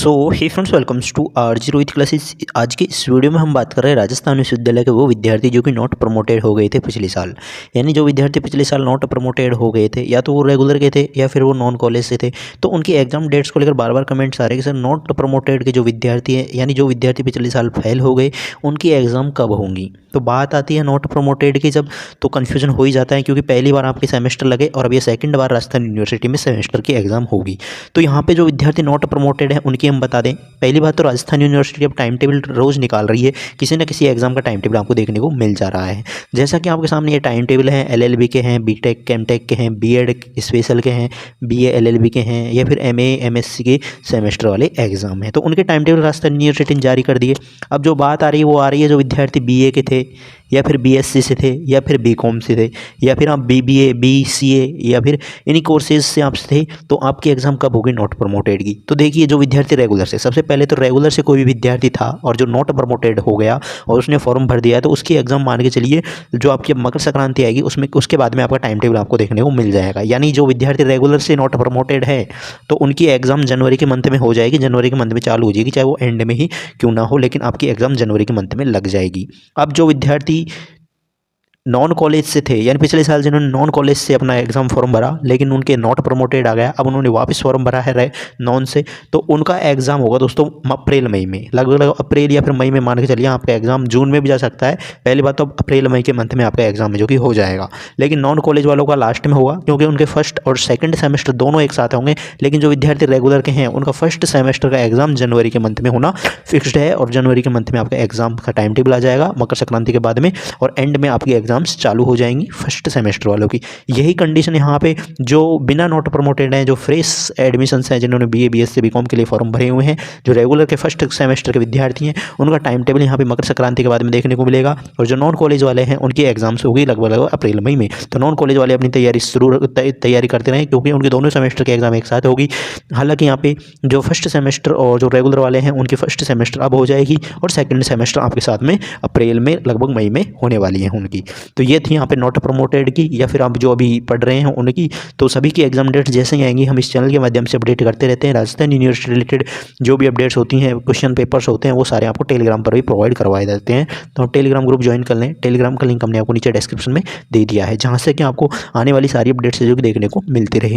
So hey friends, welcomes to RG Rohit classes. आज के इस वीडियो में हम बात कर रहे हैं राजस्थान विश्वविद्यालय के वो विद्यार्थी जो कि नॉट प्रमोटेड हो गए थे पिछले साल। यानी जो विद्यार्थी पिछले साल नॉट प्रमोटेड हो गए थे, या तो वो रेगुलर के थे या फिर वो नॉन कॉलेज से थे, तो उनकी एग्जाम डेट्स को लेकर बार बार कमेंट्स आ रहे हैं कि सर नॉट प्रमोटेड के जो विद्यार्थी हैं, यानी जो विद्यार्थी पिछले साल फेल हो गए, उनकी एग्ज़ाम कब होंगी। तो बात आती है नॉट प्रमोटेड की जब, तो कन्फ्यूजन हो ही जाता है, क्योंकि पहली बार आपके सेमेस्टर लगे और अब ये सेकंड बार राजस्थान यूनिवर्सिटी में सेमेस्टर की एग्ज़ाम होगी। तो यहाँ पे जो विद्यार्थी नॉट प्रमोटेड है उनकी हम बता दें, पहली बात तो राजस्थान यूनिवर्सिटी अब टाइम टेबल रोज़ निकाल रही है, किसी न किसी एग्जाम का टाइम टेबल आपको देखने को मिल जा रहा है। जैसा कि आपके सामने ये टाइम टेबल है, एलएलबी के हैं, बीटेक कैमटेक के हैं, बीएड स्पेशल के हैं, बीए एलएलबी के हैं, या फिर एमए एमएससी के सेमेस्टर वाले एग्जाम हैं, तो उनके टाइम टेबल राजस्थान यूनिवर्सिटी ने जारी कर दिए। अब जो बात आ रही है वो आ रही है जो विद्यार्थी बीए के थे, या फिर बीएससी से थे, या फिर बीकॉम से थे, या फिर आप बीबीए बीसीए या फिर इन्हीं कोर्सेज से आप थे, तो आपकी एग्ज़ाम कब होगी नॉट प्रमोटेड की। तो देखिए, जो विद्यार्थी रेगुलर से, सबसे पहले तो रेगुलर से कोई भी विद्यार्थी था और जो नॉट प्रमोटेड हो गया और उसने फॉर्म भर दिया है, तो उसकी एग्ज़ाम मान के चलिए जो आपकी मकर संक्रांति आएगी उसमें, उसके बाद में आपका टाइम टेबल आपको देखने को मिल जाएगा। यानी जो विद्यार्थी रेगुलर से नॉट प्रमोटेड है, तो उनकी एग्ज़ाम जनवरी के मंथ में हो जाएगी, जनवरी के मंथ में चालू हो जाएगी, चाहे वो एंड में ही क्यों ना हो, लेकिन आपकी एग्ज़ाम जनवरी के मंथ में लग जाएगी। अब जो विद्यार्थी नॉन कॉलेज से थे, यानी पिछले साल जिन्होंने नॉन कॉलेज से अपना एग्ज़ाम फॉर्म भरा लेकिन उनके नॉट प्रमोटेड आ गया, अब उन्होंने वापस फॉर्म भरा है नॉन से, तो उनका एग्ज़ाम होगा दोस्तों अप्रैल मई में, लगभग अप्रैल या फिर मई में मान के चलिए। आपका एग्ज़ाम जून में भी जा सकता है, पहली बात तो अप्रैल मई के मंथ में आपका एग्ज़ाम है जो कि हो जाएगा। लेकिन नॉन कॉलेज वालों का लास्ट में होगा, क्योंकि उनके फर्स्ट और सेकेंड सेमेस्टर दोनों एक साथ होंगे। लेकिन जो विद्यार्थी रेगुलर के हैं उनका फर्स्ट सेमेस्टर का एग्ज़ाम जनवरी के मंथ में होना फिक्स्ड है, और जनवरी के मंथ में आपका एग्ज़ाम का टाइम टेबल आ जाएगा मकर संक्रांति के बाद में, और एंड में आपकी एग्ज़ाम्स चालू हो जाएंगी फर्स्ट सेमेस्टर वालों की। यही कंडीशन यहाँ पे जो बिना नॉट प्रमोटेड हैं, जो फ्रेश एडमिशंस हैं, जिन्होंने बीए बीएससी बीकॉम के लिए फॉर्म भरे हुए हैं, जो रेगुलर के फर्स्ट सेमेस्टर के विद्यार्थी हैं, उनका टाइम टेबल यहाँ पे मकर संक्रांति के बाद में देखने को मिलेगा। और जो नॉन कॉलेज वाले हैं उनकी एग्जाम्स होगी लगभग अप्रैल मई में। तो नॉन कॉलेज वाले अपनी तैयारी करते रहें, क्योंकि उनके दोनों सेमेस्टर की एग्जाम एक साथ होगी। हालांकि यहाँ पे जो फर्स्ट सेमेस्टर और जो रेगुलर वाले हैं उनकी फर्स्ट सेमेस्टर अब हो जाएगी, और सेकेंड सेमेस्टर आपके साथ में अप्रैल में लगभग मई में होने वाली है उनकी। तो ये थी यहाँ पे नॉट प्रमोटेड की, या फिर आप जो अभी पढ़ रहे हैं उनकी। तो सभी की एग्जाम डेट जैसे ही आएंगी हम इस चैनल के माध्यम से अपडेट करते रहते हैं। राजस्थान यूनिवर्सिटी रिलेटेड जो भी अपडेट्स होती हैं, क्वेश्चन पेपर्स होते हैं, वो सारे आपको टेलीग्राम पर भी प्रोवाइड करवाए जाते हैं। तो टेलीग्राम ग्रुप ज्वाइन कर लें, टेलीग्राम का लिंक हमने आपको नीचे डिस्क्रिप्शन में दे दिया है, जहाँ से कि आपको आने वाली सारी अपडेट्स जो कि देखने को मिलती रही।